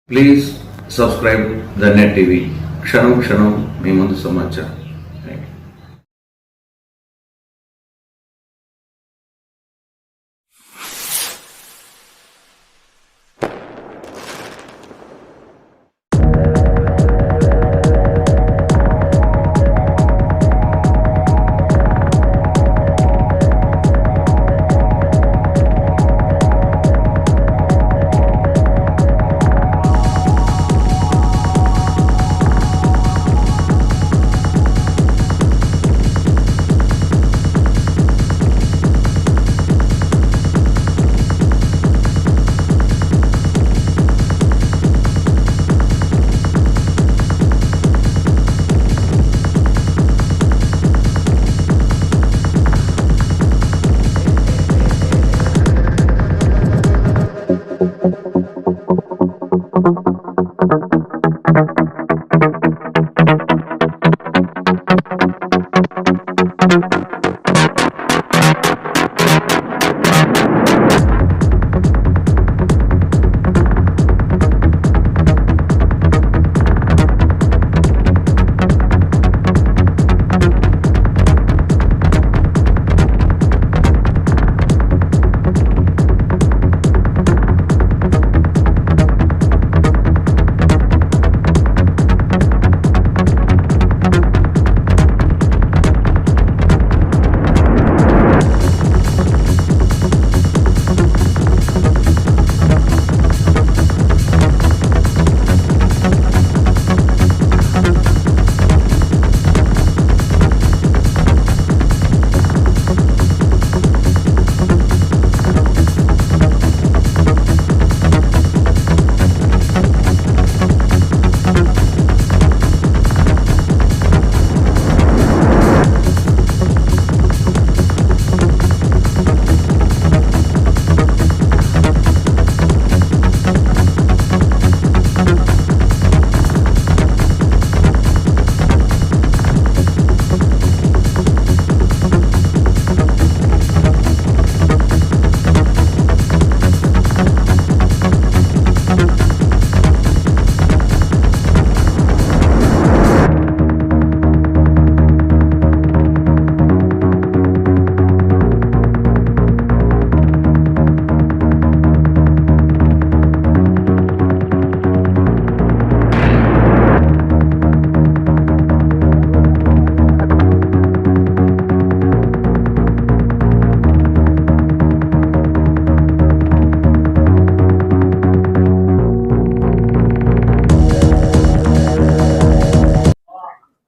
Please subscribe the net TV. క్షణం క్షణం మీ ముందు సమాచారం.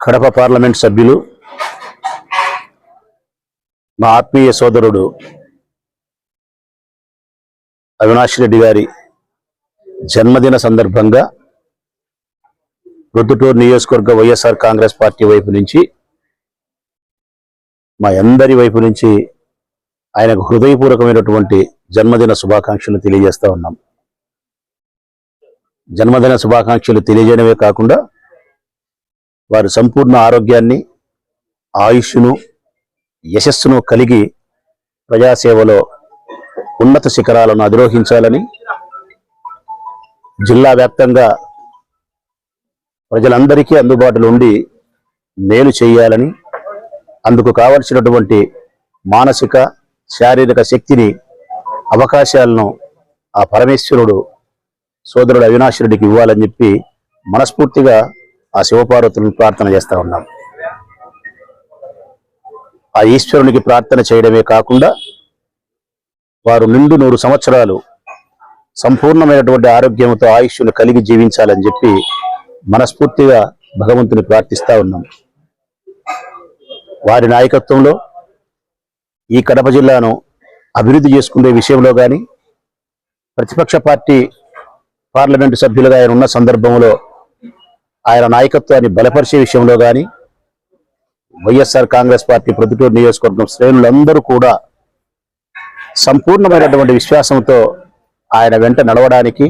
కడప పార్లమెంట్ సభ్యులు మా ఆత్మీయ సోదరుడు అవినాష్ రెడ్డి గారి జన్మదిన సందర్భంగా ప్రొద్దుటూరు నియోజకవర్గ వైఎస్ఆర్ కాంగ్రెస్ పార్టీ వైపు నుంచి మా అందరి వైపు నుంచి ఆయనకు హృదయపూర్వకమైనటువంటి జన్మదిన శుభాకాంక్షలు తెలియజేస్తా ఉన్నాం. జన్మదిన శుభాకాంక్షలు తెలియజేయడమే కాకుండా వారు సంపూర్ణ ఆరోగ్యాన్ని, ఆయుష్ను, యశస్సును కలిగి ప్రజాసేవలో ఉన్నత శిఖరాలను అధిరోహించాలని, జిల్లా వ్యాప్తంగా ప్రజలందరికీ అందుబాటులో ఉండి మేలు చేయాలని, అందుకు కావలసినటువంటి మానసిక, శారీరక శక్తిని, అవకాశాలను ఆ పరమేశ్వరుడు సోదరుడు అవినాష్ రెడ్డికి ఇవ్వాలని చెప్పి మనస్ఫూర్తిగా ఆ శివపార్వతులను ప్రార్థన చేస్తా ఉన్నాం. ఆ ఈశ్వరునికి ప్రార్థన చేయడమే కాకుండా వారు నిండు 100 సంవత్సరాలు సంపూర్ణమైనటువంటి ఆరోగ్యంతో ఆయుష్ను కలిగి జీవించాలని చెప్పి మనస్ఫూర్తిగా భగవంతుని ప్రార్థిస్తా ఉన్నాం. వారి నాయకత్వంలో ఈ కడప జిల్లాను అభివృద్ధి చేసుకునే విషయంలో కానీ, ప్రతిపక్ష పార్టీ పార్లమెంటు సభ్యులుగా ఆయన ఉన్న సందర్భంలో ఆయన నాయకత్వాన్ని బలపరిచే విషయంలో కానీ, వైఎస్ఆర్ కాంగ్రెస్ పార్టీ ప్రొద్దుటూరు నియోజకవర్గం శ్రేణులందరూ కూడా సంపూర్ణమైనటువంటి విశ్వాసంతో ఆయన వెంట నడవడానికి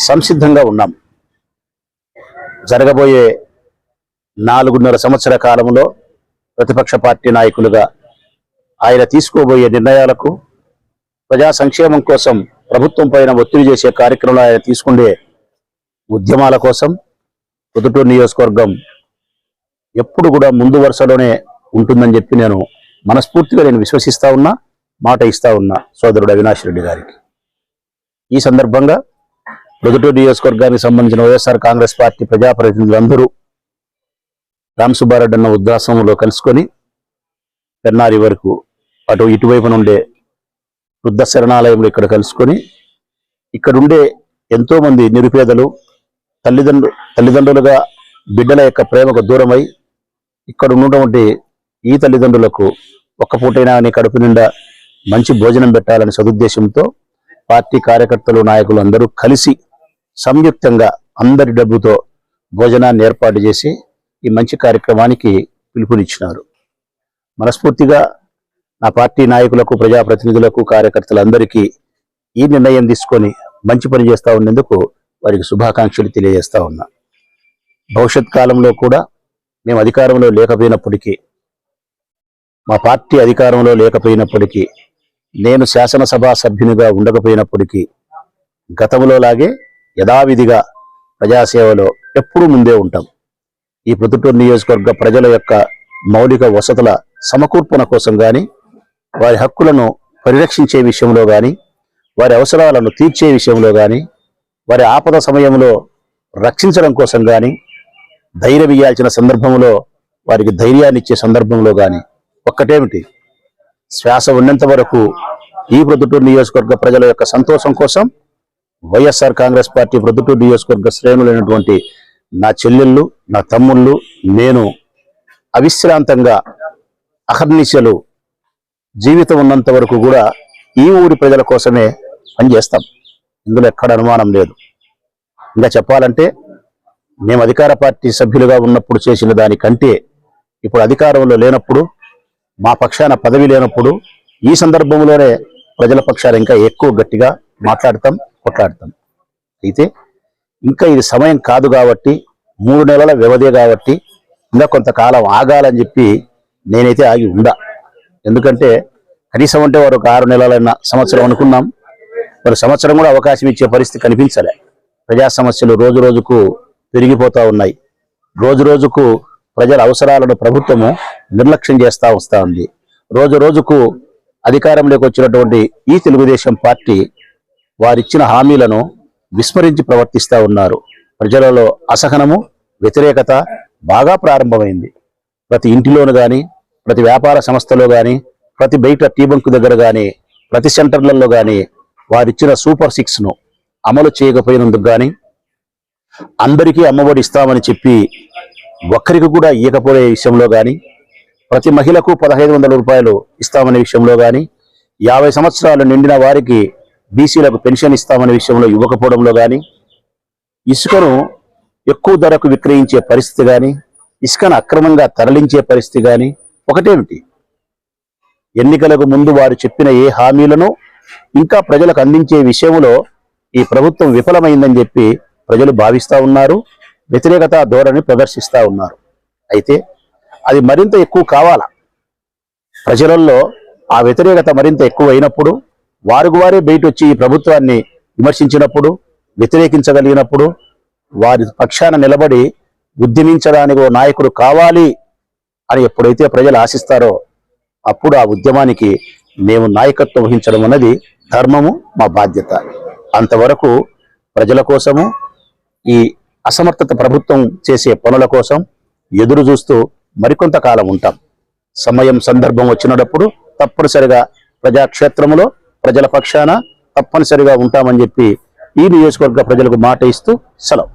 సంసిద్ధంగా ఉన్నాం. జరగబోయే 4.5 సంవత్సర కాలంలో ప్రతిపక్ష పార్టీ నాయకులుగా ఆయన తీసుకోబోయే నిర్ణయాలకు, ప్రజా సంక్షేమం కోసం ప్రభుత్వం పైన ఒత్తిడి చేసే కార్యక్రమంలో ఆయన తీసుకునే ఉద్యమాల కోసం పొద్దుటూరు నియోజకవర్గం ఎప్పుడు కూడా ముందు వరుసలోనే ఉంటుందని చెప్పి నేను మనస్ఫూర్తిగా విశ్వసిస్తా ఉన్నా, మాట ఇస్తా ఉన్నా సోదరుడు అవినాష్ రెడ్డి గారికి. ఈ సందర్భంగా పొద్దుటూరు నియోజకవర్గానికి సంబంధించిన వైఎస్ఆర్ కాంగ్రెస్ పార్టీ ప్రజాప్రతినిధులందరూ రామ్ సుబ్బారెడ్డి అన్న వృద్ధాశ్రమంలో కలుసుకొని పెన్నారి వరకు అటు ఇటువైపు నుండే వృద్ధ శరణాలయంలో ఇక్కడ కలుసుకొని ఇక్కడుండే ఎంతో మంది నిరుపేదలు తల్లిదండ్రులుగా బిడ్డల యొక్క ప్రేమకు దూరమై ఇక్కడ ఉన్నటువంటి ఈ తల్లిదండ్రులకు ఒక్క పూటైనా కడుపు నిండా మంచి భోజనం పెట్టాలనే సదుద్దేశంతో పార్టీ కార్యకర్తలు నాయకులు అందరూ కలిసి సంయుక్తంగా అందరి డబ్బుతో భోజనాన్ని ఏర్పాటు చేసి ఈ మంచి కార్యక్రమానికి పిలుపునిచ్చినారు. మనస్ఫూర్తిగా నా పార్టీ నాయకులకు, ప్రజాప్రతినిధులకు, కార్యకర్తలందరికీ ఈ నిర్ణయం తీసుకొని మంచి పని చేస్తా ఉన్నందుకు వారికి శుభాకాంక్షలు తెలియజేస్తా ఉన్నా. భవిష్యత్ కాలంలో కూడా మేము అధికారంలో లేకపోయినప్పటికీ, మా పార్టీ అధికారంలో లేకపోయినప్పటికీ, నేను శాసనసభ సభ్యునిగా ఉండకపోయినప్పటికీ గతంలో లాగే యథావిధిగా ప్రజాసేవలో ఎప్పుడూ ముందే ఉంటాం. ఈ పొద్దుటూరు నియోజకవర్గ ప్రజల యొక్క మౌలిక వసతుల సమకూర్పున కోసం కానీ, వారి హక్కులను పరిరక్షించే విషయంలో కానీ, వారి అవసరాలను తీర్చే విషయంలో కానీ, వారి ఆపద సమయంలో రక్షించడం కోసం కానీ, ధైర్యం ఇయ్యాల్సిన సందర్భంలో వారికి ధైర్యాన్ని ఇచ్చే సందర్భంలో కానీ ఒక్కటేమిటి, శ్వాస ఉన్నంత వరకు ఈ ప్రొద్దుటూరు నియోజకవర్గ ప్రజల యొక్క సంతోషం కోసం వైఎస్ఆర్ కాంగ్రెస్ పార్టీ ప్రొద్దుటూరు నియోజకవర్గ శ్రేణులైనటువంటి నా చెల్లెళ్ళు, నా తమ్ముళ్ళు, నేను అవిశ్రాంతంగా అహర్నిశలు జీవితం ఉన్నంత వరకు కూడా ఈ ఊరి ప్రజల కోసమే పనిచేస్తాం. ఇందులో ఎక్కడ అనుమానం లేదు. ఇంకా చెప్పాలంటే మేము అధికార పార్టీ సభ్యులుగా ఉన్నప్పుడు చేసిన దానికంటే ఇప్పుడు అధికారంలో లేనప్పుడు, మా పక్షాన పదవి లేనప్పుడు, ఈ సందర్భంలోనే ప్రజల పక్షాన ఇంకా ఎక్కువ గట్టిగా మాట్లాడతాం, కొట్లాడతాం. అయితే ఇంకా ఇది సమయం కాదు కాబట్టి, 3 నెలల వ్యవధి కాబట్టి ఇంకా కొంతకాలం ఆగాలని చెప్పి నేనైతే ఆగి ఉండా. ఎందుకంటే కనీసం అంటే వారు ఒక 6 నెలలైన సంవత్సరం అనుకున్నాం. మరి సంవత్సరం కూడా అవకాశం ఇచ్చే పరిస్థితి కనిపించలే. ప్రజా సమస్యలు రోజు రోజుకు పెరిగిపోతా ఉన్నాయి. రోజు రోజుకు ప్రజల అవసరాలను ప్రభుత్వము నిర్లక్ష్యం చేస్తూ వస్తూ ఉంది. రోజు రోజుకు అధికారంలోకి వచ్చినటువంటి ఈ తెలుగుదేశం పార్టీ వారిచ్చిన హామీలను విస్మరించి ప్రవర్తిస్తూ ఉన్నారు. ప్రజలలో అసహనము, వ్యతిరేకత బాగా ప్రారంభమైంది. ప్రతి ఇంటిలోను కానీ, ప్రతి వ్యాపార సంస్థలో కానీ, ప్రతి బయట టీ బంకు దగ్గర కానీ, ప్రతి సెంటర్లలో కానీ వారిచ్చిన సూపర్ 6ను అమలు చేయకపోయినందుకు కానీ, అందరికీ అమ్మఒడి ఇస్తామని చెప్పి ఒక్కరికి కూడా ఇవ్వకపోయే విషయంలో కానీ, ప్రతి మహిళకు 1500 రూపాయలు ఇస్తామనే విషయంలో కానీ, 50 సంవత్సరాలు నిండిన వారికి బీసీలకు పెన్షన్ ఇస్తామనే విషయంలో ఇవ్వకపోవడంలో కానీ, ఇసుకను ఎక్కువ ధరకు విక్రయించే పరిస్థితి కానీ, ఇసుకను అక్రమంగా తరలించే పరిస్థితి కానీ ఒకటేమిటి, ఎన్నికలకు ముందు వారు చెప్పిన ఏ హామీలను ఇంకా ప్రజలకు అందించే విషయంలో ఈ ప్రభుత్వం విఫలమైందని చెప్పి ప్రజలు భావిస్తూ ఉన్నారు. వ్యతిరేకత ధోరణి ప్రదర్శిస్తూ ఉన్నారు. అయితే అది మరింత ఎక్కువ కావాలా? ప్రజలలో ఆ వ్యతిరేకత మరింత ఎక్కువ అయినప్పుడు, వారికి వారే బయట వచ్చి ఈ ప్రభుత్వాన్ని విమర్శించినప్పుడు, వ్యతిరేకించగలిగినప్పుడు, వారి పక్షాన నిలబడి ఉద్యమించడానికి ఓ నాయకుడు కావాలి అని ఎప్పుడైతే ప్రజలు ఆశిస్తారో అప్పుడు ఆ ఉద్యమానికి మేము నాయకత్వం వహించడం అన్నది ధర్మము, మా బాధ్యత. అంతవరకు ప్రజల కోసము, ఈ అసమర్థత ప్రభుత్వం చేసే పనుల కోసం ఎదురు చూస్తూ మరికొంతకాలం ఉంటాం. సమయం, సందర్భం వచ్చినప్పుడు తప్పనిసరిగా ప్రజాక్షేత్రంలో ప్రజల పక్షాన తప్పనిసరిగా ఉంటామని చెప్పి ఈ నియోజకవర్గ ప్రజలకు మాట ఇస్తూ సెలవు.